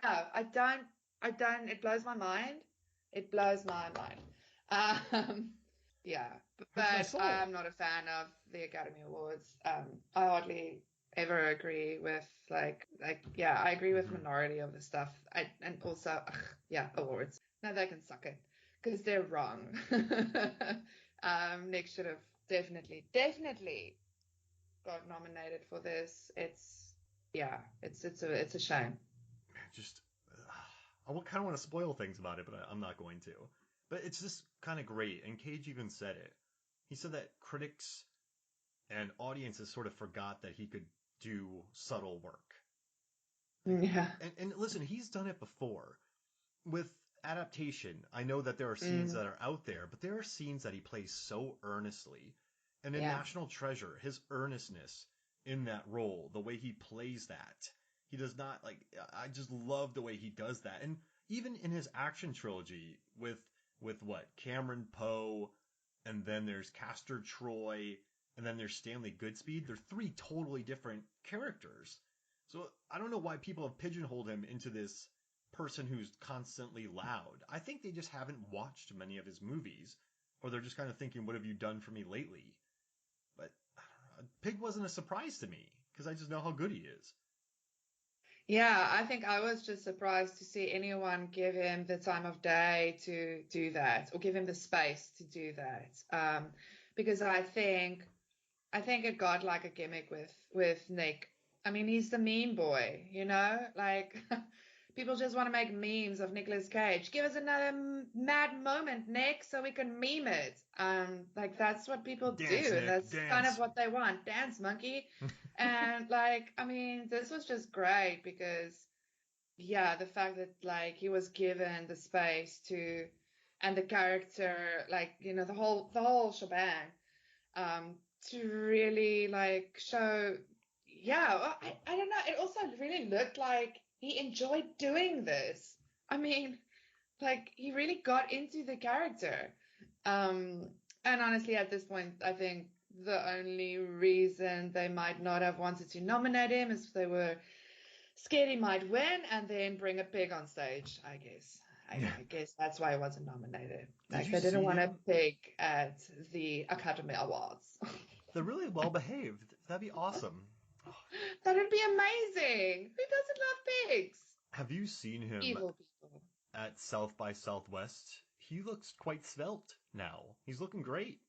Yeah, I don't, it blows my mind. It blows my mind. Um, yeah, Hurts my but soul. I'm not a fan of the Academy Awards. I hardly ever agree with yeah, I agree with Hmm. minority of the stuff. And also, yeah, awards. No, they can suck it because they're wrong. Nick should have definitely got nominated for this. Yeah, it's a shame. Just, I kind of want to spoil things about it, but I'm not going to. But it's just kind of great. And Cage even said it. He said that critics and audiences sort of forgot that he could do subtle work. Like, Yeah. and listen, he's done it before with adaptation. I know that there are scenes Mm, that are out there, but there are scenes that he plays so earnestly. And in yeah. National Treasure, his earnestness in that role, the way he plays that, he does not like. I just love the way he does that. And even in his action trilogy with what Cameron Poe, and then there's Castor Troy, and then there's Stanley Goodspeed. They're three totally different characters. So I don't know why people have pigeonholed him into this person who's constantly loud. I think they just haven't watched many of his movies, or they're just kind of thinking, "What have you done for me lately?" But I don't know. Pig wasn't a surprise to me because I just know how good he is. Yeah, I think I was just surprised to see anyone give him the time of day to do that or give him the space to do that. Because I think it got like a gimmick with Nick. I mean, he's the meme boy, like people just want to make memes of Nicolas Cage. Give us another mad moment, Nick, so we can meme it. Like that's what people Dance, do, and Nick, that's kind of dance. what they want. Dance monkey. And like, I mean, this was just great because yeah, the fact that like he was given the space to and the character, like, the whole shebang, um, to really like show, yeah, well, I don't know. It also really looked like he enjoyed doing this. I mean, like he really got into the character. Um, and honestly, at this point, I think the only reason they might not have wanted to nominate him is if they were scared he might win and then bring a pig on stage, I guess. I guess that's why he wasn't nominated. Did Like you they didn't see want a him? pig at the Academy Awards. They're really well behaved. That'd be awesome. That would be amazing. Who doesn't love pigs? Have you seen him Evil people. at South by Southwest? He looks quite svelte now. He's looking great.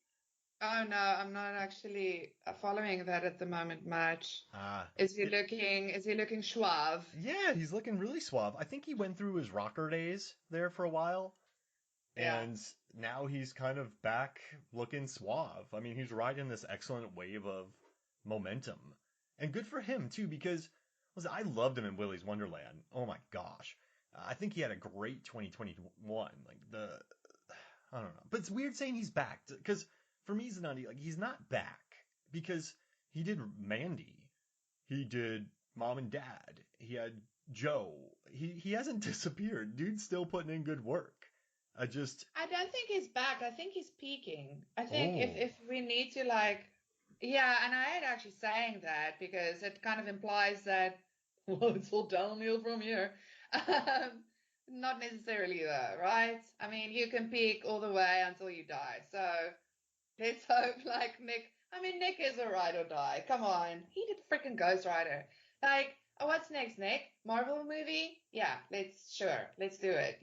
Oh no, I'm not actually following that at the moment much. Ah, Is he it, looking is he looking suave? yeah, he's looking really suave. I think he went through his rocker days there for a while, Yeah. and now he's kind of back looking suave. I mean, he's riding this excellent wave of momentum. And good for him, too, because listen, I loved him in Willy's Wonderland. Oh my gosh. I think he had a great 2021. Like I don't know. But it's weird saying he's back because for me, Zanandi, like he's not back because he did Mandy. He did Mom and Dad. He had Joe. He hasn't disappeared. Dude's still putting in good work. I just I don't think he's back. I think he's peaking. I think if oh we need to like, yeah, and I ain't actually saying that because it kind of implies that, well, it's all downhill from here. Um, Not necessarily though, right? I mean, you can peak all the way until you die. So let's hope like Nick. I mean, Nick is a ride or die. Come on, he did freaking Ghost Rider. Like, oh, what's next, Nick? Marvel movie? Yeah, let's do it.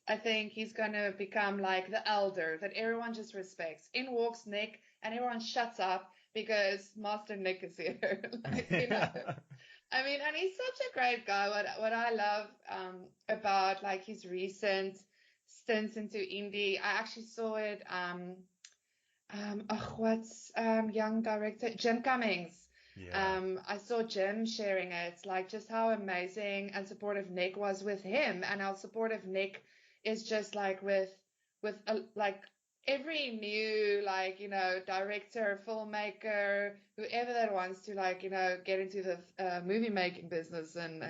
I think he's gonna become like the elder that everyone just respects. In walks Nick, and everyone shuts up because Master Nick is here. I mean, and he's such a great guy. What I love about like his recent stints into indie, I actually saw it. What's young director Jim Cummings. yeah. I saw Jim sharing it, like just how amazing and supportive Nick was with him, and how supportive Nick is just like with like every new like director, filmmaker, whoever that wants to like get into the movie making business and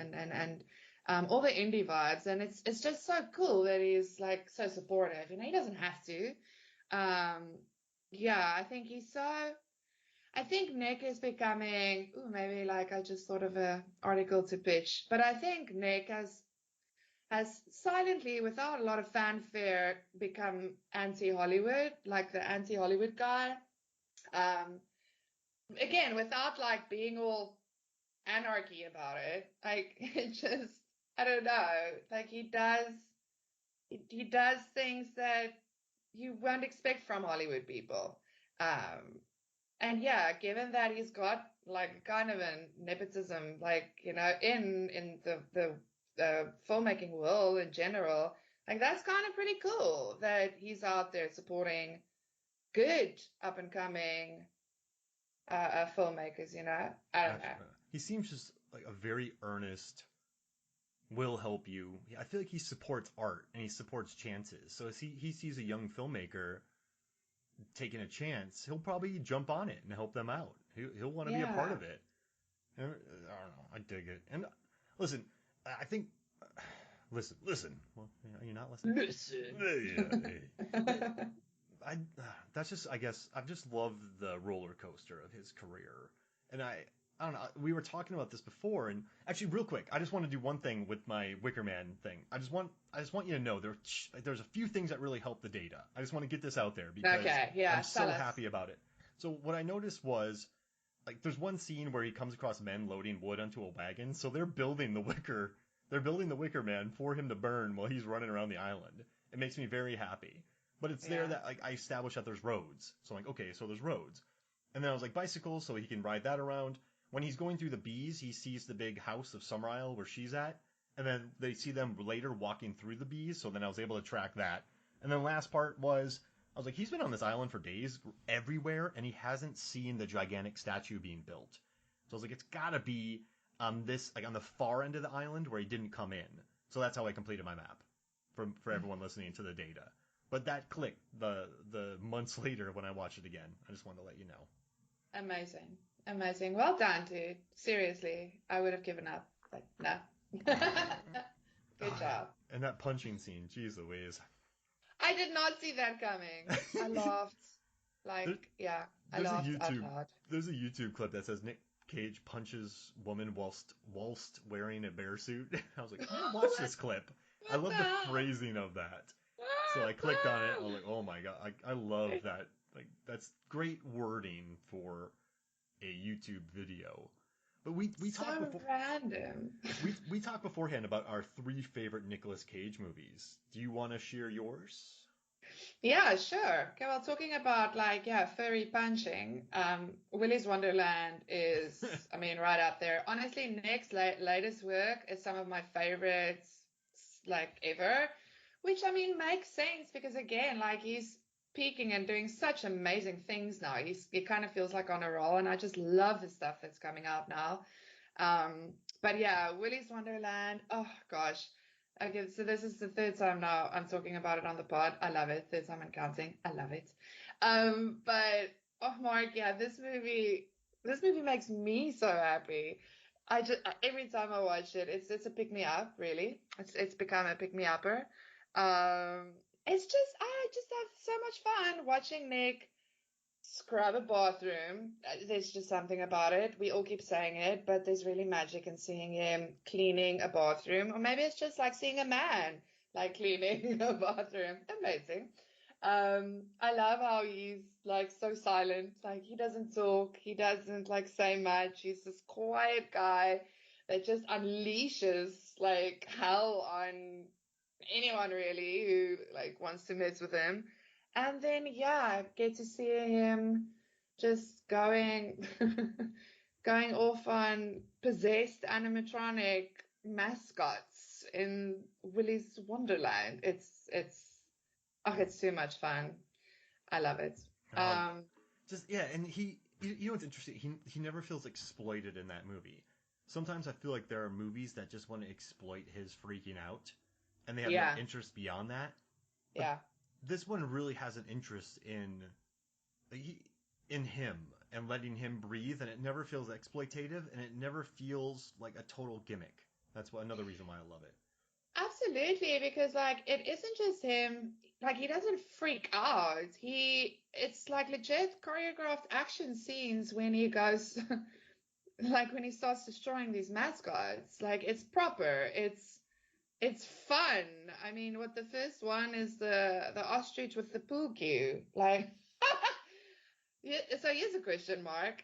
all the indie vibes, and it's just so cool that he's like so supportive. He doesn't have to. Um, yeah, I think he's so. I think Nick is becoming, ooh, maybe like I just thought of a article to pitch, but I think Nick has silently, without a lot of fanfare, become anti-Hollywood, like the anti-Hollywood guy. Um, Again, without like being all anarchy about it. Like it just, I don't know. Like he does things that you won't expect from Hollywood people. Um, and yeah, given that he's got like kind of a nepotism, like in the filmmaking world in general, like that's kind of pretty cool that he's out there supporting good up and coming filmmakers. I don't know. He seems just like a very earnest, will help you. I feel like he supports art and he supports chances. So as he sees a young filmmaker taking a chance, he'll probably jump on it and help them out. He'll want to be a part Yeah. of it. And, I don't know. I dig it. And listen, I think. Listen. Well, are you not listening? Listen. I that's just I guess I've just loved the roller coaster of his career, and I don't know. We were talking about this before, and actually, real quick, I just want to do one thing with my Wicker Man thing. I just want you to know there's a few things that really help the data. I just want to get this out there because Okay, yeah, I'm so tell us. happy about it. So what I noticed was like there's one scene where he comes across men loading wood onto a wagon, so they're building the Wicker. They're building the Wicker Man for him to burn while he's running around the island. It makes me very happy. But it's there Yeah. that like I established that there's roads. So I'm like, okay, so there's roads. And then I was like bicycles, so he can ride that around. When he's going through the bees, he sees the big house of Summer Isle where she's at. And then they see them later walking through the bees, so then I was able to track that. And then the last part was I was like, he's been on this island for days, everywhere, and he hasn't seen the gigantic statue being built. So I was like, it's gotta be this like on the far end of the island where he didn't come in. So that's how I completed my map for everyone listening to the data. But that clicked the months later when I watched it again. I just wanted to let you know. Amazing. Amazing. Well done, dude. Seriously, I would have given up. Like, no. Good job. And that punching scene, geez Louise. I did not see that coming. I laughed. There, Like, yeah, I there's a laughed out YouTube loud. there's a YouTube clip that says Nick Cage punches woman whilst wearing a bear suit. I was like, I'm gonna watch this clip. I What the love the hell? phrasing of that. So I clicked on it. I was like, oh my god, I love that. Like that's great wording for a YouTube video. But we talked So before random. we talked beforehand about our three favorite Nicolas Cage movies. Do you want to share yours? Yeah, sure. Okay, well, talking about like, yeah, furry punching, Willy's Wonderland is, I mean, right up there. Honestly, Nick's latest work is some of my favorites, like ever, which I mean makes sense because again, like he's peaking and doing such amazing things now. He kind of feels like on a roll, and I just love the stuff that's coming out now. But yeah, Willy's Wonderland. Oh gosh. Okay, so this is the third time now I'm talking about it on the pod. I love it. Third time and counting. I love it. But oh Mark, yeah, this movie makes me so happy. I just every time I watch it, it's a pick me up, really. It's become a pick me upper. It's just I just have so much fun watching Nick scrub a bathroom. There's just something about it. We all keep saying it, but there's really magic in seeing him cleaning a bathroom. Or maybe it's just like seeing a man like cleaning a bathroom. Amazing. I love how he's like so silent. Like he doesn't talk. He doesn't like say much. He's this quiet guy that just unleashes like hell on anyone really who like wants to mess with him. And then yeah, I get to see him just going going off on possessed animatronic mascots in Willy's Wonderland. It's too much fun. I love it. Oh, Um just yeah, and you know what's interesting? He never feels exploited in that movie. Sometimes I feel like there are movies that just want to exploit his freaking out, and they have no yeah, interest beyond that. But yeah. this one really has an interest in him and letting him breathe, and it never feels exploitative, and it never feels like a total gimmick. That's another reason why I love it. Absolutely, because like it isn't just him, like he doesn't freak out. It's like legit choreographed action scenes when he goes, like when he starts destroying these mascots. Like it's proper. It's fun. I mean, what the first one is the ostrich with the pool cue. Like, yeah, so here's a question mark.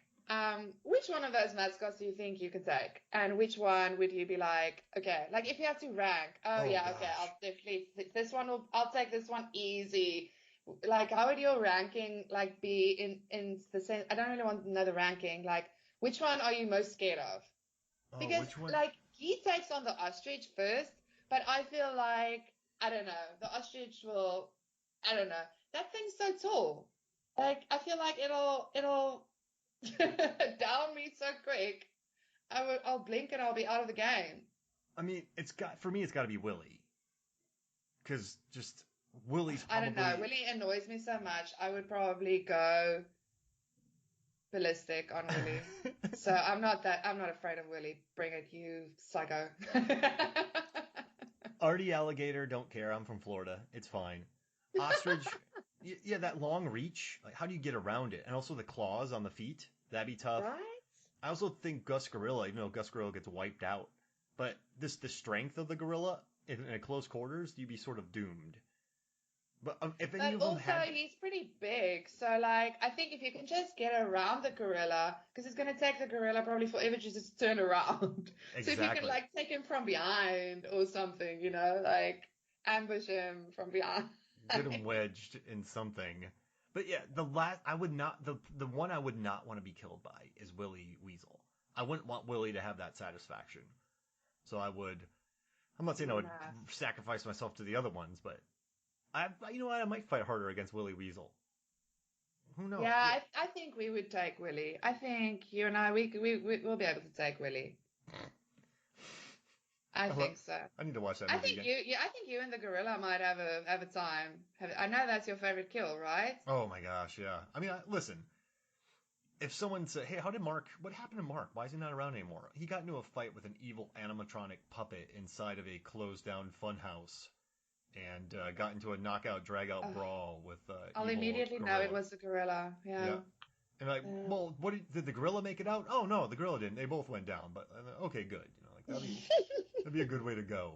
Which one of those mascots do you think you could take? And which one would you be like, okay, like if you have to rank, oh Oh yeah, okay, gosh. I'll definitely this one I'll take this one easy. Like, how would your ranking like be in the sense? I don't really want to know the ranking. Like, which one are you most scared of? Oh, Because which one? like he takes on the ostrich first, but I feel like I don't know, the ostrich will I don't know. That thing's so tall. Like I feel like it'll down me so quick. I'll blink and I'll be out of the game. I mean, it's got for me. It's got to be Willie, because just Willie's I don't know. probably. Willie annoys me so much. I would probably go ballistic on Willie. So I'm not afraid of Willie. Bring it, you psycho. Artie alligator, don't care. I'm from Florida. It's fine. Ostrich, yeah, that long reach. Like, how do you get around it? And also the claws on the feet. That'd be tough. Right? I also think Gus Gorilla, even though Gus Gorilla gets wiped out, but the strength of the gorilla in a close quarters, you'd be sort of doomed. But if any But of them also, had, he's pretty big. So, like, I think if you can just get around the gorilla, because it's going to take the gorilla probably forever to just turn around. So, if you can, exactly, like, take him from behind or something, like, ambush him from behind. get him wedged in something. But yeah, the last I would not the one I would not want to be killed by is Willie Weasel. I wouldn't want Willie to have that satisfaction. So I would. I'm not saying I would Nah. sacrifice myself to the other ones, but you know what? I might fight harder against Willie Weasel. Who knows? Yeah, Yeah. I think we would take Willie. I think you and I, we'll be able to take Willie. I I, love, think so. I need to watch that I movie think again. I think you and the gorilla might have a time. I know that's your favorite kill, right? Oh my gosh, yeah. I mean, listen. If someone said, "Hey, how did Mark? What happened to Mark? Why is he not around anymore?" He got into a fight with an evil animatronic puppet inside of a closed-down funhouse, and got into a knockout, drag-out Oh, brawl with I'll evil immediately know it gorilla. was the gorilla. Yeah. Yeah. And like, Yeah. well, did the gorilla make it out? Oh no, the gorilla didn't. They both went down. But okay, good. Like that'd be a good way to go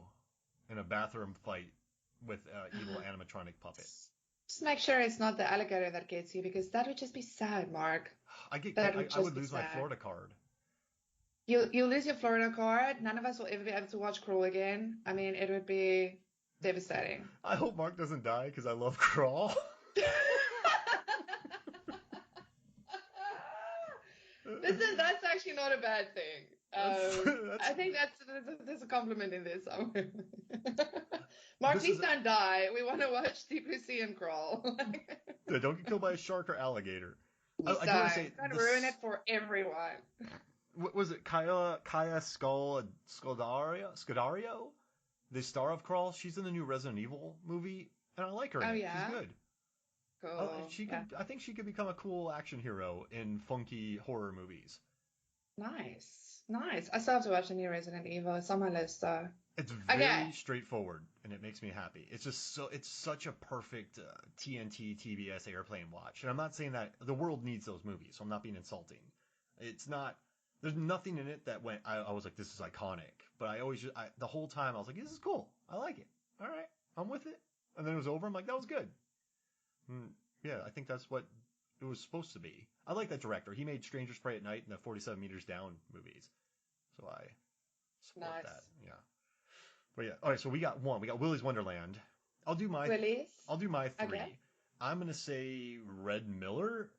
in a bathroom fight with evil animatronic puppet. Just make sure it's not the alligator that gets you because that would just be sad, Mark. That would I just would be lose my sad. Florida card. You'll lose your Florida card. None of us will ever be able to watch Crawl again. I mean, it would be devastating. I hope Mark doesn't die because I love Crawl. Listen, that's actually not a bad thing. That's I think there's a compliment in there somewhere. Mark, this is please don't die. We want to watch Deep Blue Sea and Crawl. don't get killed by a shark or alligator. Please I do want to say don't ruin it this. for everyone. What was it? Kaya Scodaro, the star of Crawl. She's in the new Resident Evil movie, and I like her in Oh it. She's yeah, good. cool. She Yeah, could. I think she could become a cool action hero in funky horror movies. nice, nice. I still have to watch the new Resident Evil. It's on my list though. It's Okay. very straightforward, and it makes me happy. It's just so. It's such a perfect TNT TBS airplane watch. And I'm not saying that the world needs those movies, so I'm not being insulting. It's not. There's nothing in it that went. I was like, this is iconic. But I always, the whole time, I was like, this is cool. I like it. All right, I'm with it. And then it was over. I'm like, that was good. Mm, yeah, I think that's what it was supposed to be. I like that director. He made Strangers Prey at Night and the 47 Meters Down movies. So I support that. Nice. Yeah. But yeah. All right. So we got one. We got Willy's Wonderland. I'll do my. Willis. I'll do my Okay. three. I'm gonna say Red Miller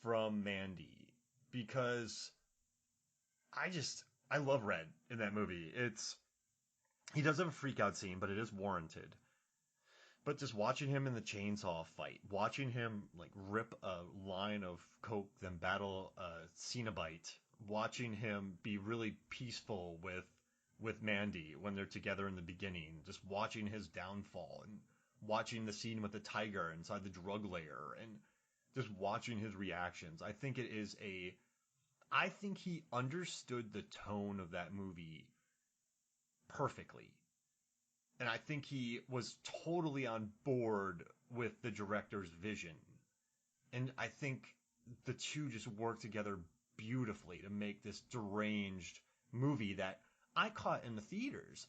from Mandy because I love Red in that movie. He does have a freak out scene, but it is warranted. But just watching him in the chainsaw fight, watching him like rip a line of coke, then battle a Cenobite, watching him be really peaceful with Mandy when they're together in the beginning, just watching his downfall and watching the scene with the tiger inside the drug lair and just watching his reactions. I think he understood the tone of that movie perfectly. And I think he was totally on board with the director's vision. And I think the two just work together beautifully to make this deranged movie that I caught in the theaters.